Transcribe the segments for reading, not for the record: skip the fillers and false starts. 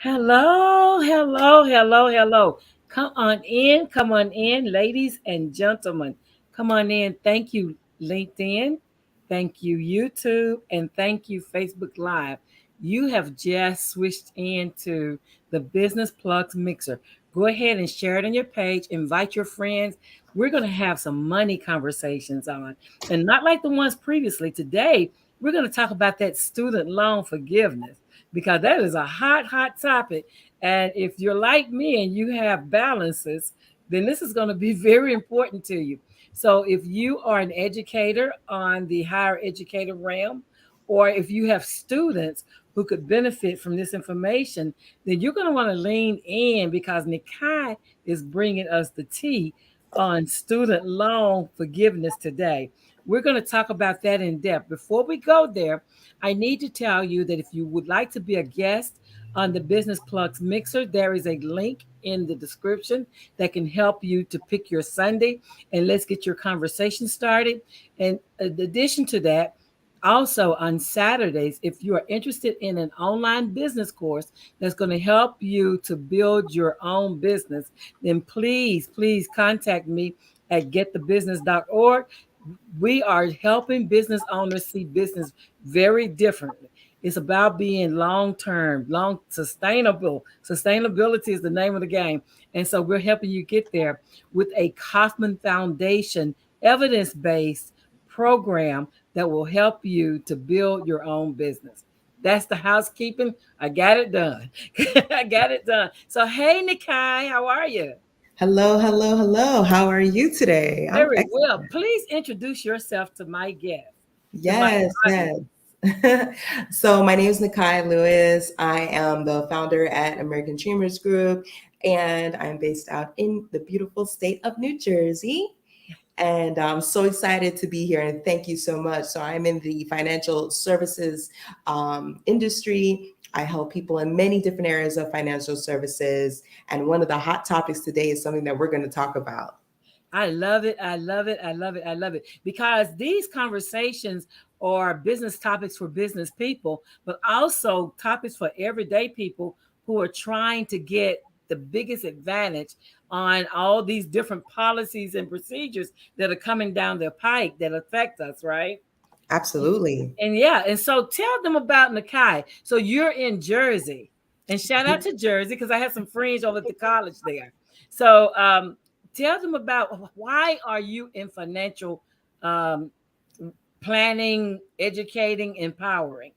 Hello, hello. Come on in, ladies and gentlemen. Come on in. Thank you, LinkedIn. Thank you, YouTube. And thank you, Facebook Live. You have just switched into the Business Plugs Mixer. Go ahead and share it on your page. Invite your friends. We're going to have some money conversations on, and not like the ones previously. Today, we're going to talk about that student loan forgiveness because that is a hot topic. And if you're like me and you have balances, then this is going to be very important to you. So if you are an educator on the higher educator realm, or if you have students who could benefit from this information, then you're going to want to lean in because Nikai is bringing us the tea on student loan forgiveness today. We're going to talk about that in depth. Before we go there, I need to tell you that if you would like to be a guest on the Business Plugs Mixer, there is a link in the description that can help you to pick your Sunday, and let's get your conversation started. And in addition to that, also on Saturdays, if you are interested in an online business course that's going to help you to build your own business, then please contact me at getthebusiness.org. We are helping business owners see business very differently. It's about being long term, long sustainable. Sustainability is the name of the game. And so we're helping you get there with a Kaufman Foundation evidence based program that will help you to build your own business. That's the housekeeping. I got it done. I got it done. So, hey, Nikai, how are you? Hello. How are you today? I'm Very well. excellent. Please introduce yourself to my guest, to my Yes, audience. yes. So my name is Nekei Lewis. I am the founder at American Dreamers Group, and I'm based out in the beautiful state of New Jersey. And I'm so excited to be here, and thank you so much. So I'm in the financial services industry. I help people in many different areas of financial services. And one of the hot topics today is something that we're going to talk about. I love it. I love it. Because these conversations are business topics for business people, but also topics for everyday people who are trying to get the biggest advantage on all these different policies and procedures that are coming down the pike that affect us, right? Absolutely. And yeah, and so tell them about Nakai. So you're in Jersey, and shout out to Jersey because I had some friends over at the college there. So tell them about why are you in financial um, planning, educating, empowering.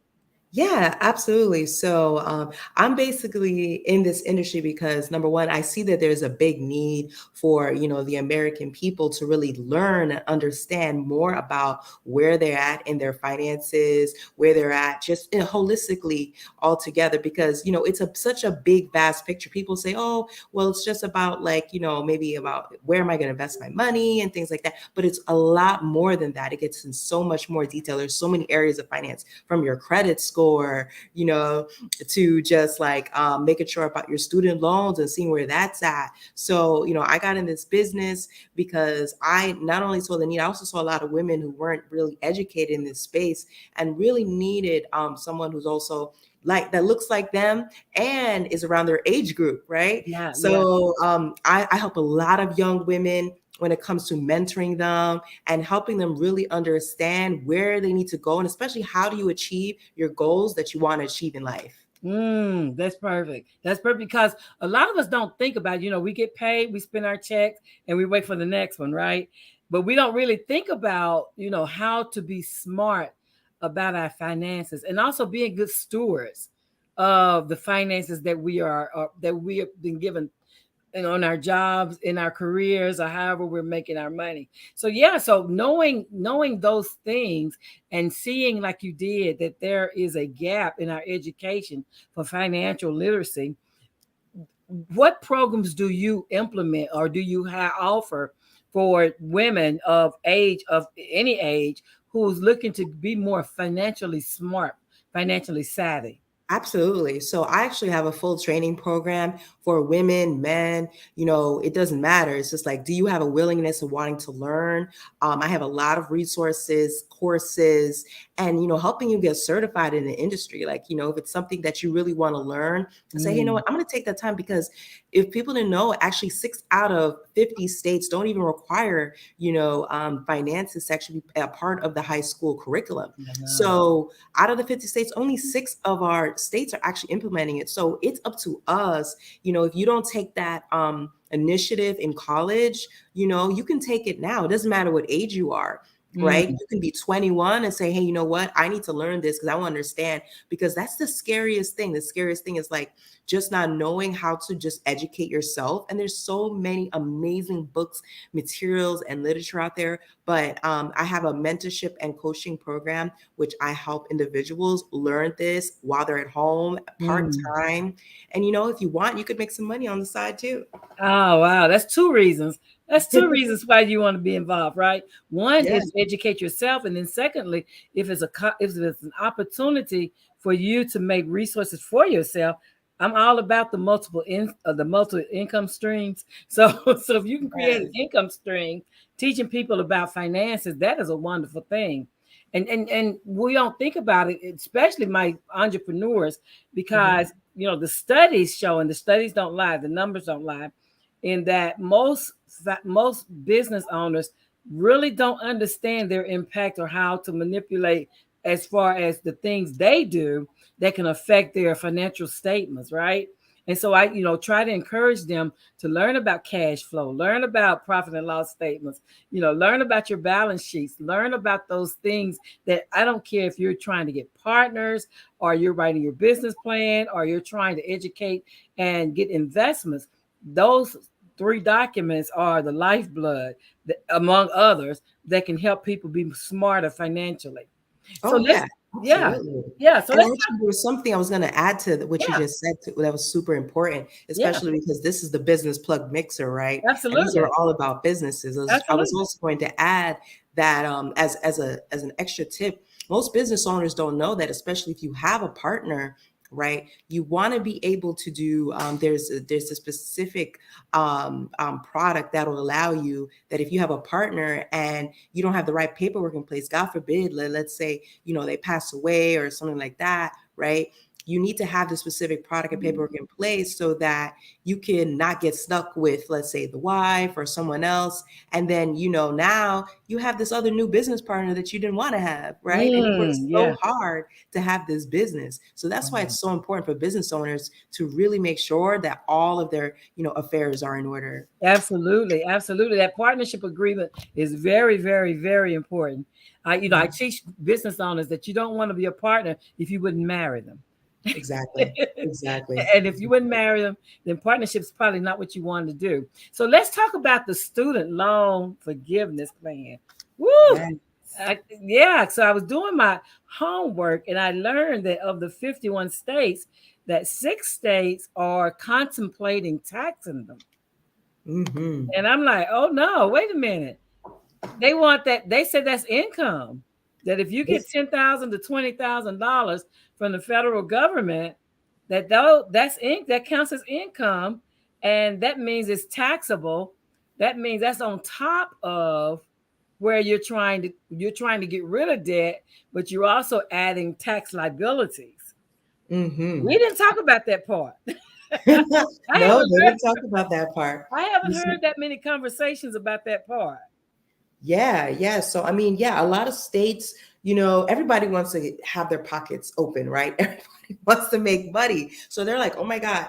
Yeah, absolutely. So I'm basically in this industry because number one, I see that there's a big need for the American people to really learn and understand more about where they're at in their finances, where they're at just holistically altogether. Because it's such a big, vast picture. People say, "Oh, well, it's just about like maybe about where am I going to invest my money and things like that." But it's a lot more than that. It gets in so much more detail. There's so many areas of finance from your credit score, to just like making sure about your student loans and seeing where that's at. So, I got in this business because I not only saw the need, I also saw a lot of women who weren't really educated in this space and really needed someone who's also like that looks like them and is around their age group, right? Yeah. So I help a lot of young women when it comes to mentoring them and helping them really understand where they need to go, and especially how do you achieve your goals that you want to achieve in life. That's perfect. That's perfect because a lot of us don't think about, we get paid, we spend our checks, and we wait for the next one, right? But we don't really think about, how to be smart about our finances and also being good stewards of the finances that that we have been given and on our jobs, in our careers, or however we're making our money. So yeah, so knowing those things and seeing like you did that there is a gap in our education for financial literacy, what programs do you implement or do you offer for women of any age who's looking to be more financially smart, financially savvy? Absolutely. So I actually have a full training program for women, men, it doesn't matter. It's just like, do you have a willingness of wanting to learn? I have a lot of resources, courses, and, helping you get certified in the industry. Like, if it's something that you really want to learn, I say, hey, you know Mm, what, I'm going to take that time because if people didn't know, actually 6 out of 50 states don't even require, finances to actually be a part of the high school curriculum. I know. So out of the 50 states, only 6 of our states are actually implementing it. So it's up to us. If you don't take that initiative in college, you can take it now. It doesn't matter what age you are. Right. Mm, You can be 21 and say, hey, you know what? I need to learn this because I want to understand. Because that's the scariest thing. The scariest thing is like just not knowing how to just educate yourself. And there's so many amazing books, materials, and literature out there. But I have a mentorship and coaching program which I help individuals learn this while they're at home, part mm. time. And if you want, you could make some money on the side too. Oh, wow. That's two reasons. That's two reasons why you want to be involved, right? One Yeah. is educate yourself, and then secondly, if it's an opportunity for you to make resources for yourself, I'm all about the multiple income streams. So, so if you can create an Yes. income stream, teaching people about finances, that is a wonderful thing. And we don't think about it, especially my entrepreneurs, Mhm. because the studies show, and the studies don't lie, the numbers don't lie, in that most business owners really don't understand their impact or how to manipulate as far as the things they do that can affect their financial statements, right? And so I, try to encourage them to learn about cash flow, learn about profit and loss statements, learn about your balance sheets, learn about those things that I don't care if you're trying to get partners or you're writing your business plan or you're trying to educate and get investments. Those three documents are the lifeblood, among others, that can help people be smarter financially. So Oh let's, yeah, yeah, absolutely. yeah. So And let's actually, there was something I was going to add to what you yeah, just said that was super important, yeah, especially because this is the business plug mixer, right? And these are absolutely, all about businesses. I was absolutely. also going to add that as an extra tip, most business owners don't know that, especially if you have a partner, right? You want to be able to do. There's a specific product that will allow you that if you have a partner and you don't have the right paperwork in place, God forbid, let's say they pass away or something like that, right? You need to have the specific product and paperwork in place so that you can not get stuck with, let's say, the wife or someone else. And then, now you have this other new business partner that you didn't want to have, right? And you worked Yeah. so hard to have this business. So that's why Wow. it's so important for business owners to really make sure that all of their, affairs are in order. Absolutely, absolutely. That partnership agreement is very, very, very important. I Mhm. teach business owners that you don't want to be a partner if you wouldn't marry them. Exactly. Exactly. And if you wouldn't marry them, then partnership is probably not what you wanted to do. So let's talk about the student loan forgiveness plan. Woo! Yes. Yeah, so I was doing my homework and I learned that of the 51 states, that 6 states are contemplating taxing them. Hmm. And I'm like, oh no, wait a minute. They want that. They said that's income. That if you get $10,000 to $20,000 from the federal government, that counts as income, and that means it's taxable. That means that's on top of where you're trying to get rid of debt, but you're also adding tax liabilities. Hmm. We didn't talk about that part. I No, haven't they heard didn't talk about that part. I You haven't see, heard that many conversations about that part. yeah, yeah. So, I mean, yeah, a lot of states, everybody wants to have their pockets open, right? Everybody wants to make money. So they're like, oh my God,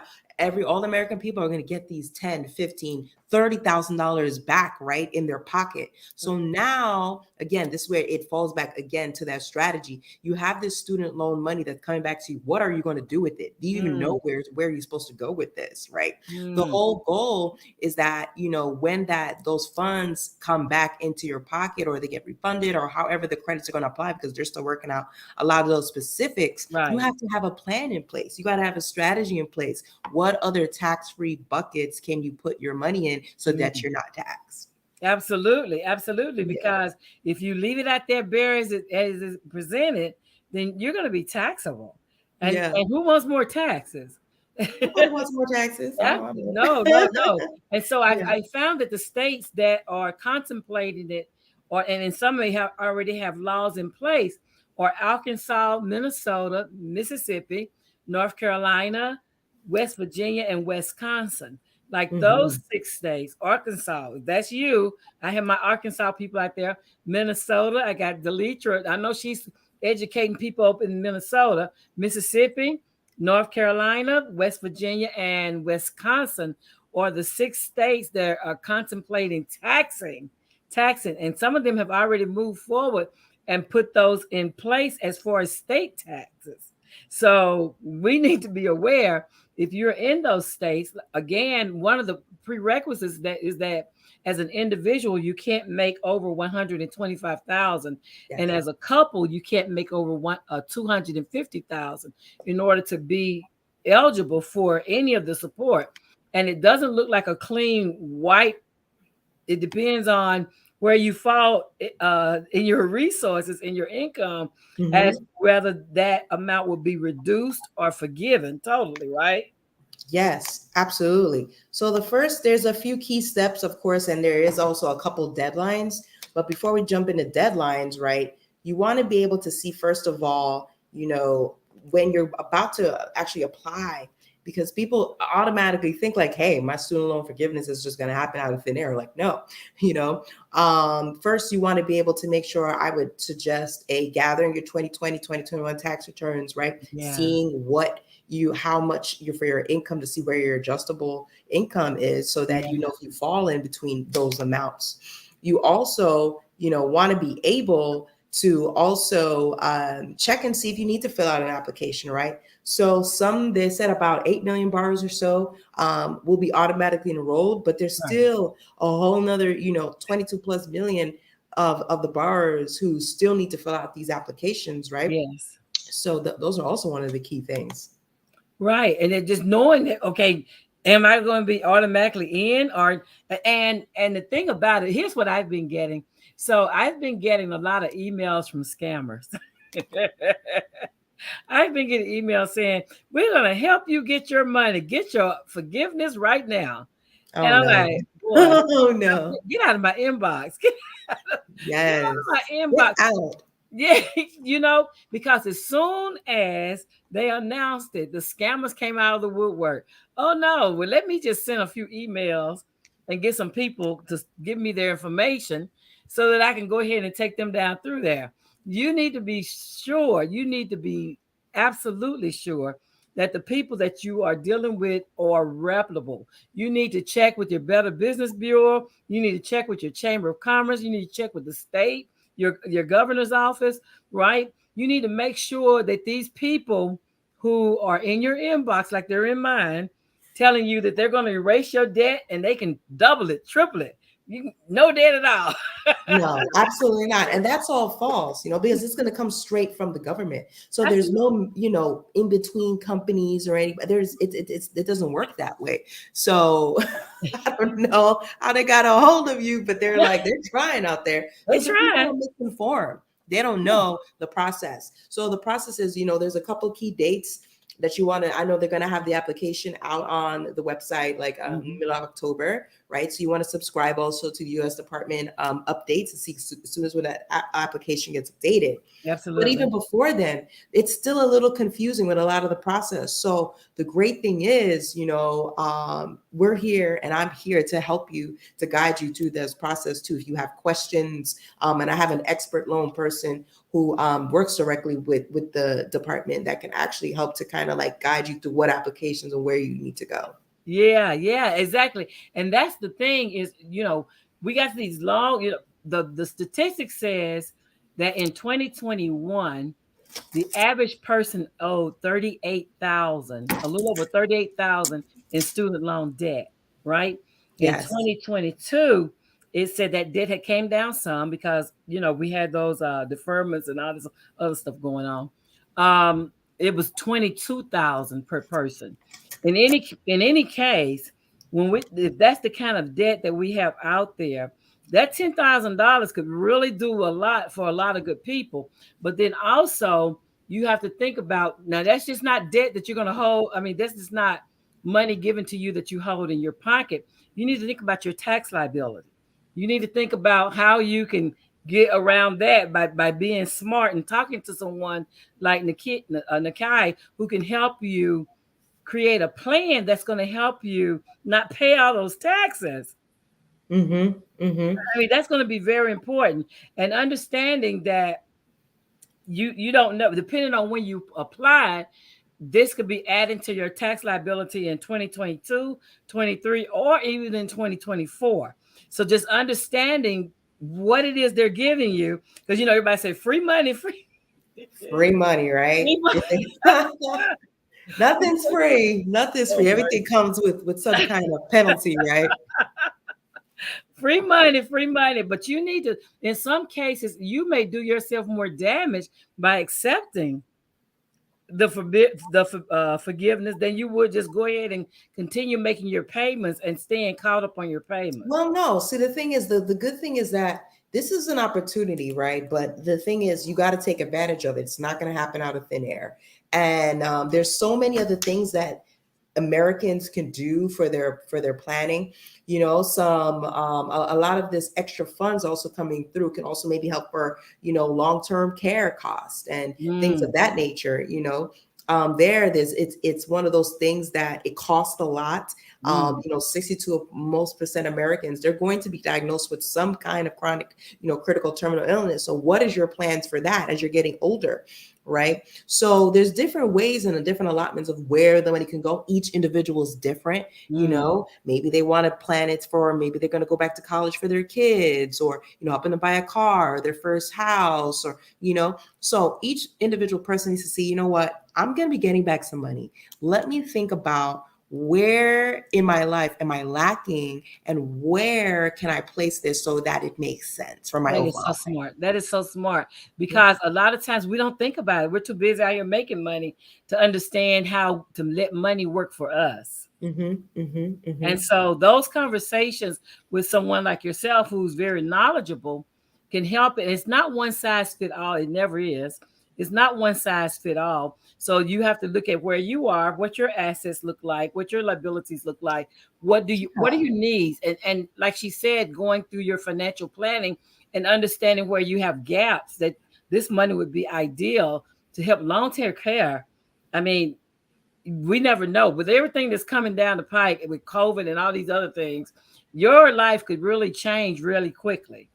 all American people are going to get these 10, 15, $30,000 back, right, in their pocket. So now, again, this is where it falls back again to that strategy. You have this student loan money that's coming back to you. What are you going to do with it? Do you even Mm, know where you're supposed to go with this, right? The mm, whole goal is that when those funds come back into your pocket or they get refunded or however the credits are going to apply because they're still working out a lot of those specifics, you right. have to have a plan in place. You got to have a strategy in place. What other tax-free buckets can you put your money in so that Mm. you're not taxed? Absolutely, absolutely. Yeah. Because if you leave it out there bare as it's presented, then you're going to be taxable. Yeah. And who wants more taxes? Nobody wants more taxes. I don't want No, no, it. no. And so Yeah. I found that the states that are contemplating it, or and in some may have already have laws in place, are Arkansas, Minnesota, Mississippi, North Carolina, West Virginia, and Wisconsin. Like those Hmm. 6 states, Arkansas, if that's you. I have my Arkansas people out there. Minnesota, I got Delitra. I know she's educating people up in Minnesota. Mississippi, North Carolina, West Virginia, and Wisconsin are the 6 states that are contemplating taxing, and some of them have already moved forward and put those in place as far as state taxes. So we need to be aware if you're in those states. Again, one of the prerequisites that is that as an individual you can't make over 125,000, and Yes. as a couple you can't make over 250,000 in order to be eligible for any of the support. And it doesn't look like a clean white. It depends on where you fall in your resources, in your income, as Hmm. whether that amount will be reduced or forgiven totally, right? Yes, absolutely. So the first, there's a few key steps, of course, and there is also a couple deadlines. But before we jump into deadlines, right, you want to be able to see, first of all, when you're about to actually apply, because people automatically think like, hey, my student loan forgiveness is just going to happen out of thin air. Like, no, you know, first you want to be able to make sure, I would suggest a gathering your 2020, 2021 tax returns, right? Yeah. Seeing how much you for your income, to see where your adjustable income is, so that Yeah. you know if you fall in between those amounts. You also want to be able to also check and see if you need to fill out an application, right? So they said about 8 million borrowers or so will be automatically enrolled, but there's Right. still a whole nother 22 plus million of the borrowers who still need to fill out these applications, right? Yes. So those are also one of the key things. Right. And then just knowing that, okay, am I going to be automatically in? Or and the thing about it, here's what I've been getting. So I've been getting a lot of emails from scammers. I've been getting emails saying, we're going to help you get your money, get your forgiveness right now. Oh And I'm no. like, boy, Oh no. get out of my inbox. Get out of my Yes. Get inbox. out. Yeah, because as soon as they announced it, the scammers came out of the woodwork. Oh no, well, let me just send a few emails and get some people to give me their information so that I can go ahead and take them down through there. You need to be sure, you need to be absolutely sure that the people that you are dealing with are reputable. You need to check with your Better Business Bureau. You need to check with your Chamber of Commerce. You need to check with the state, your governor's office, right? You need to make sure that these people who are in your inbox, like they're in mine, telling you that they're going to erase your debt and they can double it, triple it. No debt at all. No, absolutely not. And that's all false, because it's going to come straight from the government. So there's Absolutely. no, in between companies or any, it doesn't work that way. So I don't know how they got a hold of you, but they're trying out there They because the people trying. are misinformed. They don't know the process. So the process is, there's a couple key dates that you want to, I know they're going to have the application out on the website like Mhm. middle of October, right? So you want to subscribe also to the U.S. Department updates to see as soon as when that application gets updated. But Absolutely. even before then, it's still a little confusing with a lot of the process. So the great thing is, we're here and I'm here to help you, to guide you through this process too. If you have questions, and I have an expert loan person who works directly with the department that can actually help to kind of like guide you through what applications and where you need to go. Yeah, yeah, exactly. And that's the thing is, we got these long, the statistic says that in 2021, the average person owed 38,000, a little over 38,000 in student loan debt, right? In Yes. 2022, it said that debt had came down some because we had those deferments and all this other stuff going on. It was 22,000 per person. In any case, if that's the kind of debt that we have out there, that $10,000 could really do a lot for a lot of good people. But then also, you have to think about, now that's just not debt that you're going to hold. I mean, this is not money given to you that you hold in your pocket. You need to think about your tax liability. You need to think about how you can get around that by being smart and talking to someone like Nekei, who can help you create a plan that's going to help you not pay all those taxes. Mm-hmm. Mm-hmm. I mean, that's going to be very important. And understanding that you don't know, depending on when you apply, this could be adding to your tax liability in 2022, 23, or even in 2024. So just understanding what it is they're giving you, because everybody say free money, free, Free money, right? free money. Nothing's free. Nothing's Oh free. my, Everything comes with some kind of penalty, right? free money, free money. But you need to, in some cases, you may do yourself more damage by accepting the forgiveness than you would just go ahead and continue making your payments and staying caught up on your payments. Well, no. See, the thing is, the good thing is that this is an opportunity, right? But the thing is, you got to take advantage of it. It's not going to happen out of thin air. And there's so many other things that Americans can do for their planning. Some a lot of this extra funds also coming through can also maybe help for long-term care costs and things of Mm, that nature. There's it's one of those things that it costs a lot. mm, 62 most percent Americans, they're going to be diagnosed with some kind of chronic, critical terminal illness. So what is your plans for that as you're getting older? Right. So there's different ways and different allotments of where the money can go. Each individual is different. mm, Maybe they want to plan it for, maybe they're going to go back to college for their kids, or helping them buy a car, or their first house, or so each individual person needs to see, what, I'm going to be getting back some money. Let me think about, where in my life am I lacking, and where can I place this so that it makes sense for my that is so overall smart. That is so smart plan. because a lot of times we don't think about it. We're too busy out here making money to understand how to let money work for us. Mm-hmm, mm-hmm, And mm-hmm. so those conversations with someone like yourself who's very knowledgeable can help it. It's not one size fit all. It never is. It's not one size fit all. So you have to look at where you are, what your assets look like, what your liabilities look like, what are your needs? And like she said, going through your financial planning and understanding where you have gaps, that this money would be ideal to help long-term care. I mean, we never know. With everything that's coming down the pike with COVID and all these other things, your life could really change really quickly.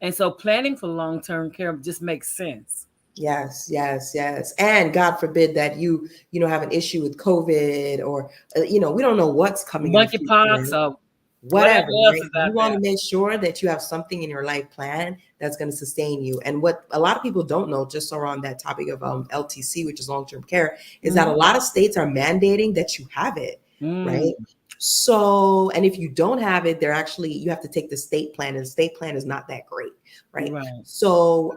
And so planning for long-term care just makes sense. Yes, yes, yes. And God forbid that have an issue with COVID, or, we don't know what's coming in the Monkeypox future, or whatever whatever, else right? is You out want there. to make sure that you have something in your life plan that's going to sustain you. And what a lot of people don't know, just around that topic of LTC, which is long-term care, is that a Mhm. lot of states are mandating that you have it, Mm, right? So, and if you don't have it, you have to take the state plan, and the state plan is not that great, right? right. So,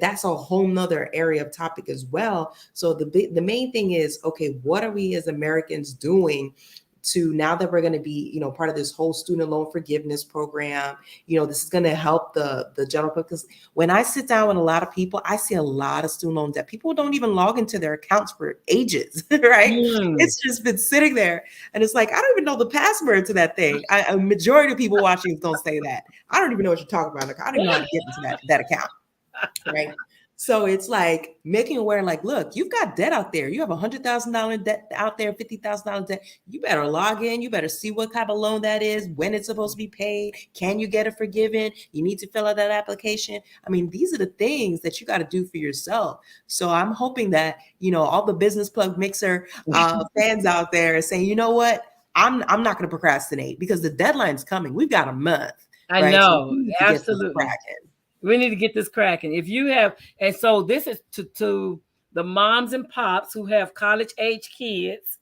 that's a whole nother area of topic as well. So the main thing is, okay, what are we as Americans doing to, now that we're going to be, part of this whole student loan forgiveness program? This is going to help the general public. Because when I sit down with a lot of people, I see a lot of student loan debt. People don't even log into their accounts for ages, right? Mm. It's just been sitting there, and it's like, I don't even know the password to that thing. A majority of people watching don't say that. I don't even know what you're talking about. Like, I don't even know how to get into that account, right? So it's like making aware, like, look, you've got debt out there. You have $100,000 debt out there, $50,000 debt. You better log in. You better see what type of loan that is, when it's supposed to be paid. Can you get it forgiven? You need to fill out that application. I mean, these are the things that you got to do for yourself. So I'm hoping that, all the business plug mixer fans out there are saying, you know what? I'm not going to procrastinate, because the deadline's coming. We've got a month, I right? So know, we need to get this absolutely. cracking. We need to get this cracking. If you have, and so this is to the moms and pops who have college age kids.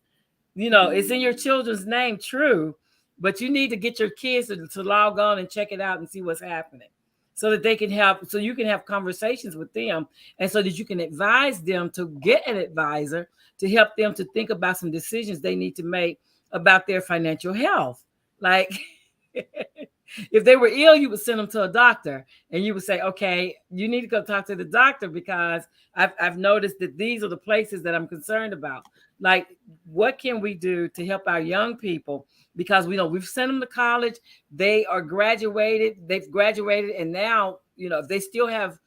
It's in your children's name, true, but you need to get your kids to log on and check it out and see what's happening, so that they can have, so you can have conversations with them, and so that you can advise them to get an advisor to help them to think about some decisions they need to make about their financial health. Like, If they were ill, you would send them to a doctor and you would say, okay, you need to go talk to the doctor because I've noticed that these are the places that I'm concerned about. Like, what can we do to help our young people? Because we know we've sent them to college, they've graduated, and now, if they still have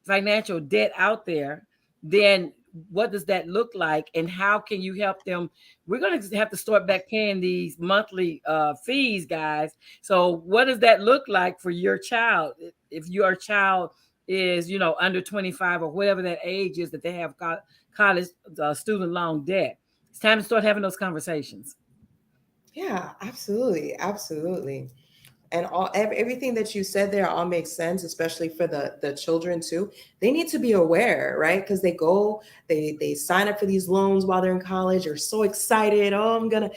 financial debt out there, then what does that look like and how can you help them? We're going to have to start back paying these monthly fees, guys. So what does that look like for your child? If your child is, under 25 or whatever that age is that they have college student loan debt, it's time to start having those conversations. Yeah, absolutely, absolutely. And everything that you said there all makes sense, especially for the children too. They need to be aware, right? Because they sign up for these loans while they're in college, are so excited. Oh, I'm gonna,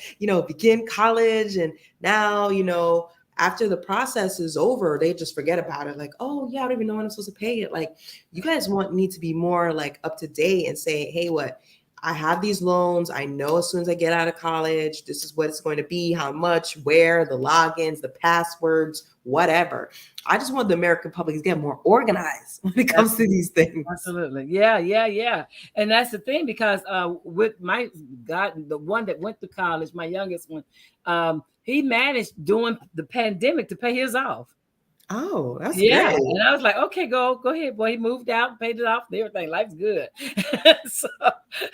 begin college, and now, after the process is over, they just forget about it. Like, oh yeah, I don't even know when I'm supposed to pay it. Like, you guys need to be more like up to date and say, hey, what? I have these loans. I know as soon as I get out of college, this is what it's going to be, how much, where, the logins, the passwords, whatever. I just want the American public to get more organized when it comes to these things. Absolutely. Yeah, yeah, yeah. And that's the thing because with my God, the one that went to college, my youngest one, he managed during the pandemic to pay his off. Oh, that's Yeah, great. and I was like, okay, go ahead, boy. He moved out, paid it off, and everything. Life's good. So,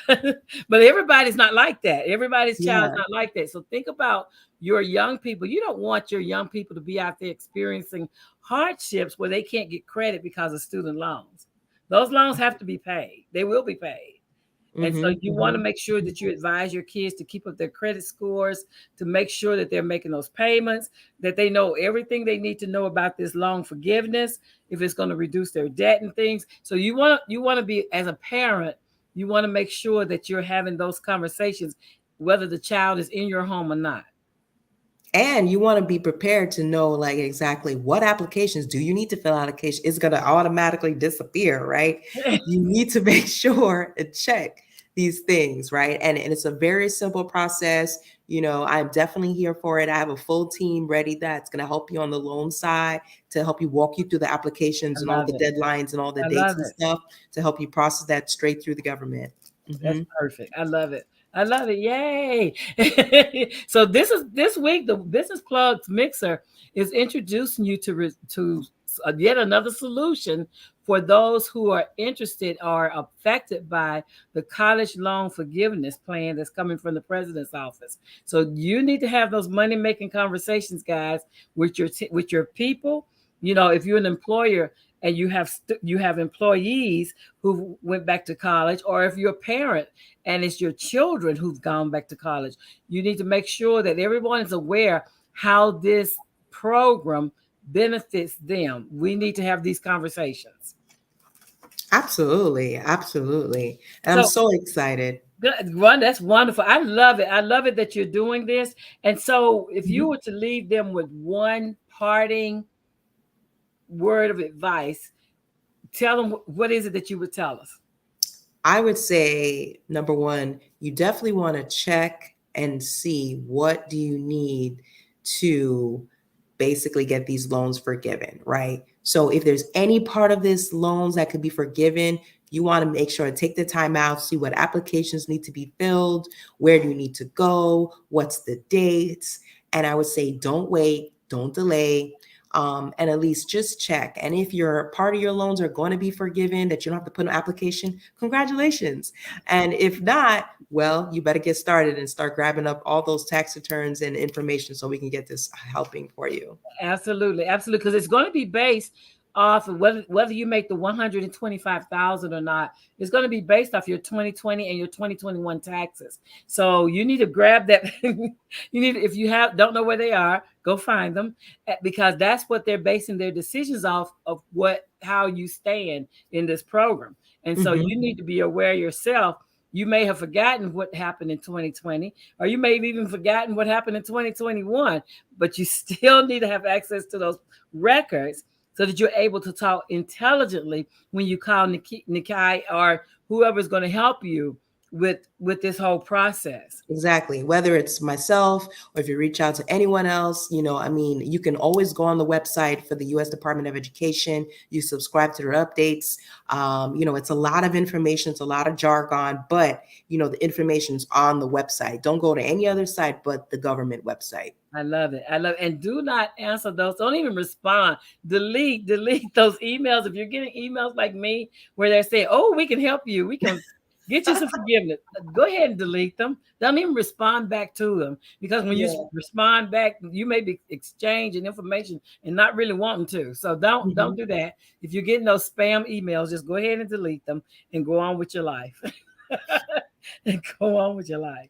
but everybody's not like that. Everybody's child's Yeah. not like that. So think about your young people. You don't want your young people to be out there experiencing hardships where they can't get credit because of student loans. Those loans have to be paid. They will be paid. And so Mm-hmm, you want to mm-hmm. make sure that you advise your kids to keep up their credit scores, to make sure that they're making those payments, that they know everything they need to know about this loan forgiveness, if it's going to reduce their debt and things. So you want to be, as a parent, you want to make sure that you're having those conversations, whether the child is in your home or not. And you want to be prepared to know like exactly what applications do you need to fill out. Application is going to automatically disappear, right? You need to make sure and check these things, right? And it's a very simple process. I'm definitely here for it. I have a full team ready that's going to help you on the loan side, to help you walk you through the I applications and all love the it. deadlines and all the I dates love and it. stuff, to help you process that straight through the government. That's Hmm. perfect. I love it. I love it. Yay. So this week the Business Plugs Mixer is introducing you to yet another solution for those who are interested or affected by the college loan forgiveness plan that's coming from the president's office. So you need to have those money making conversations, guys, with your people. If you're an employer and you have employees who went back to college, or if you're a parent and it's your children who've gone back to college, you need to make sure that everyone is aware how this program benefits them. We need to have these conversations. Absolutely, absolutely. And I'm So, so excited. Run, that's wonderful. I love it. I love it that you're doing this. And so, if you Mhm. were to leave them with one parting word of advice, tell them what is it that you would tell us? I would say number one, you definitely want to check and see what do you need to basically get these loans forgiven, right? So if there's any part of this loans that could be forgiven, you want to make sure to take the time out, see what applications need to be filled, where do you need to go, what's the dates, and I would say don't wait, don't delay. And at least just check. And if your part of your loans are going to be forgiven, that you don't have to put an application, congratulations. And if not, well, you better get started and start grabbing up all those tax returns and information so we can get this helping for you. Absolutely, absolutely, because it's going to be based off of whether you make the 125,000 or not. It's going to be based off your 2020 and your 2021 taxes. So you need to grab that. You need, if you don't know where they are, go find them, because that's what they're basing their decisions off of, how you stand in this program. And so Mhm. you need to be aware yourself. You may have forgotten what happened in 2020, or you may have even forgotten what happened in 2021, but you still need to have access to those records so that you're able to talk intelligently when you call Nekei or whoever's going to help you with this whole process. Exactly. Whether it's myself or if you reach out to anyone else, I mean, you can always go on the website for the US Department of Education. You subscribe to their updates. It's a lot of information, it's a lot of jargon, but, the information's on the website. Don't go to any other site but the government website. I love it. I love it. And do not answer those. Don't even respond. Delete those emails. If you're getting emails like me where they say, "Oh, we can help you. We can get you some forgiveness." Go ahead and delete them. Don't even respond back to them because when you Yeah. respond back, you may be exchanging information and not really wanting to. So don't Mhm. do that. If you're getting those spam emails, just go ahead and delete them and go on with your life. And go on with your life.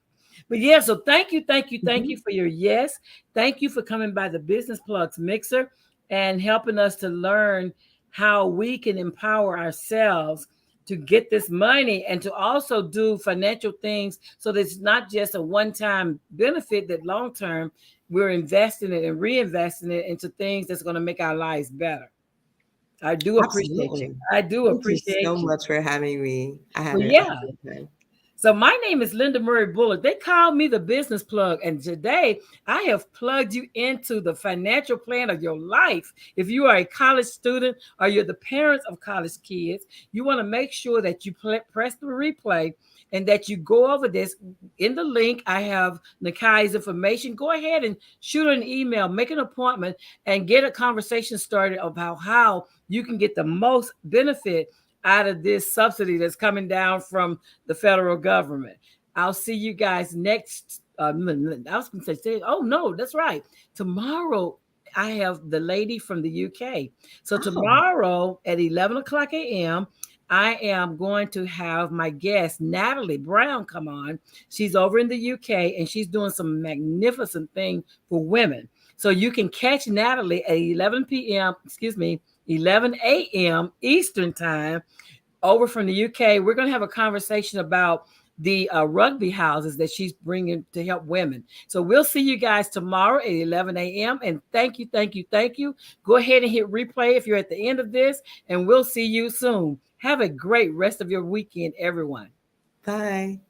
But yeah, so thank you Mhm. for your yes. Thank you for coming by the Business Plugs Mixer and helping us to learn how we can empower ourselves to get this money and to also do financial things so that it's not just a one-time benefit, that long term we're investing it and reinvesting it into things that's going to make our lives better. I do appreciate you. Absolutely. I do Thank you so appreciate you. much for having me. I had Well, an yeah. awesome time. So my name is Linda Murray Bullard. They call me the business plug. And today I have plugged you into the financial plan of your life. If you are a college student or you're the parents of college kids, you want to make sure that you press the replay and that you go over this. In the link, I have Nekei's information. Go ahead and shoot her an email, make an appointment, and get a conversation started about how you can get the most benefit out of this subsidy that's coming down from the federal government. I'll see you guys next. I was going to say, oh no, that's right. Tomorrow, I have the lady from the UK. So Oh, tomorrow at 11 o'clock a.m., I am going to have my guest, Natalie Brown, come on. She's over in the UK and she's doing some magnificent thing for women. So you can catch Natalie at 11 p.m., excuse me, 11 a.m. Eastern time over from the UK. We're going to have a conversation about the rugby houses that she's bringing to help women. So we'll see you guys tomorrow at 11 a.m. And thank you, thank you, thank you. Go ahead and hit replay if you're at the end of this, and we'll see you soon. Have a great rest of your weekend, everyone. bye.